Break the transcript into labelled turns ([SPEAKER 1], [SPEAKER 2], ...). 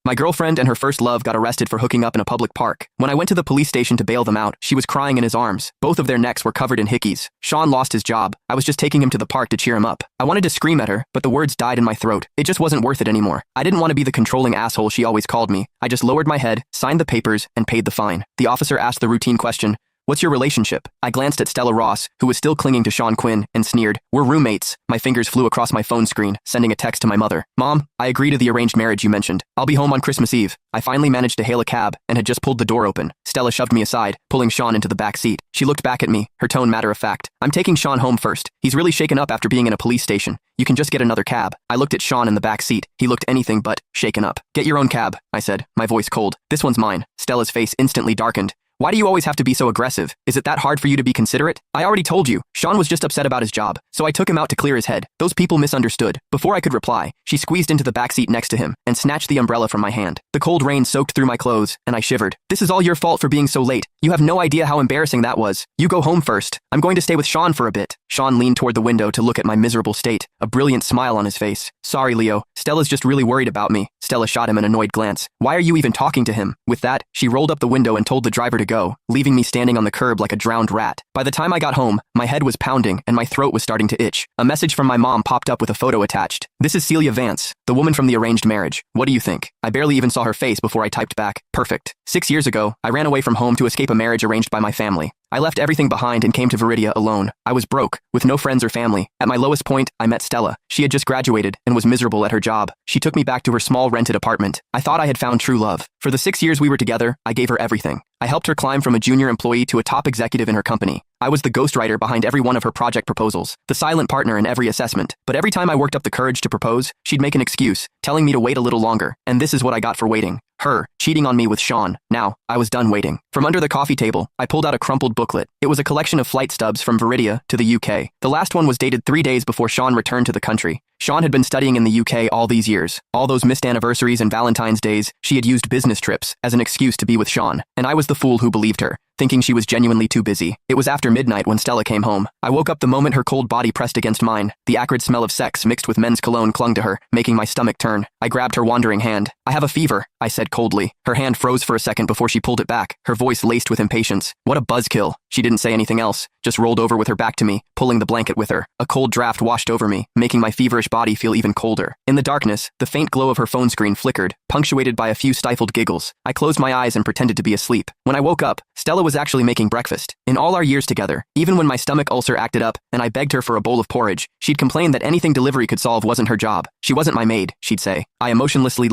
[SPEAKER 1] My girlfriend and her first love got arrested for hooking up in a public park. When I went to the police station to bail them out, she was crying in his arms. Both of their necks were covered in hickeys. Sean lost his job. I was just taking him to the park to cheer him up. I wanted to scream at her, but the words died in my throat. It just wasn't worth it anymore. I didn't want to be the controlling asshole she always called me. I just lowered my head, signed the papers, and paid the fine. The officer asked the routine question, "What's your relationship?" I glanced at Stella Ross, who was still clinging to Sean Quinn, and sneered, "We're roommates." My fingers flew across my phone screen, sending a text to my mother. "Mom, I agree to the arranged marriage you mentioned. I'll be home on Christmas Eve." I finally managed to hail a cab and had just pulled the door open. Stella shoved me aside, pulling Sean into the back seat. She looked back at me, her tone matter-of-fact. "I'm taking Sean home first. He's really shaken up after being in a police station. You can just get another cab." I looked at Sean in the back seat. He looked anything but shaken up. "Get your own cab," I said, my voice cold. "This one's mine." Stella's face instantly darkened. "Why do you always have to be so aggressive? Is it that hard for you to be considerate? I already told you, Sean was just upset about his job, so I took him out to clear his head. Those people misunderstood." Before I could reply, she squeezed into the backseat next to him and snatched the umbrella from my hand. The cold rain soaked through my clothes, and I shivered. "This is all your fault for being so late. You have no idea how embarrassing that was. You go home first. I'm going to stay with Sean for a bit." Sean leaned toward the window to look at my miserable state, a brilliant smile on his face. "Sorry, Leo. Stella's just really worried about me." Stella shot him an annoyed glance. "Why are you even talking to him?" With that, she rolled up the window and told the driver to go, leaving me standing on the curb like a drowned rat. By the time I got home, my head was pounding and my throat was starting to itch. A message from my mom popped up with a photo attached. "This is Celia Vance, the woman from the arranged marriage. What do you think?" I barely even saw her face before I typed back, "Perfect." 6 years ago, I ran away from home to escape a marriage arranged by my family. I left everything behind and came to Viridia alone. I was broke, with no friends or family. At my lowest point, I met Stella. She had just graduated and was miserable at her job. She took me back to her small rented apartment. I thought I had found true love. For the 6 years we were together, I gave her everything. I helped her climb from a junior employee to a top executive in her company. I was the ghostwriter behind every one of her project proposals, the silent partner in every assessment. But every time I worked up the courage to propose, she'd make an excuse, telling me to wait a little longer. And this is what I got for waiting. Her, cheating on me with Sean. Now, I was done waiting. From under the coffee table, I pulled out a crumpled booklet. It was a collection of flight stubs from Viridia to the UK. The last one was dated 3 days before Sean returned to the country. Sean had been studying in the UK all these years. All those missed anniversaries and Valentine's days, she had used business trips as an excuse to be with Sean. And I was the fool who believed her, thinking she was genuinely too busy. It was after midnight when Stella came home. I woke up the moment her cold body pressed against mine. The acrid smell of sex mixed with men's cologne clung to her, making my stomach turn. I grabbed her wandering hand. "I have a fever," I said coldly. Her hand froze for a second before she pulled it back, her voice laced with impatience. What a buzzkill. She didn't say anything else, just rolled over with her back to me, pulling the blanket with her. A cold draft washed over me, making my feverish body feel even colder. In the darkness, the faint glow of her phone screen flickered, punctuated by a few stifled giggles. I closed my eyes and pretended to be asleep. When I woke up, Stella was actually making breakfast. In all our years together, even when my stomach ulcer acted up and I begged her for a bowl of porridge, she'd complain that anything delivery could solve wasn't her job. She wasn't my maid, she'd say. I emotionlessly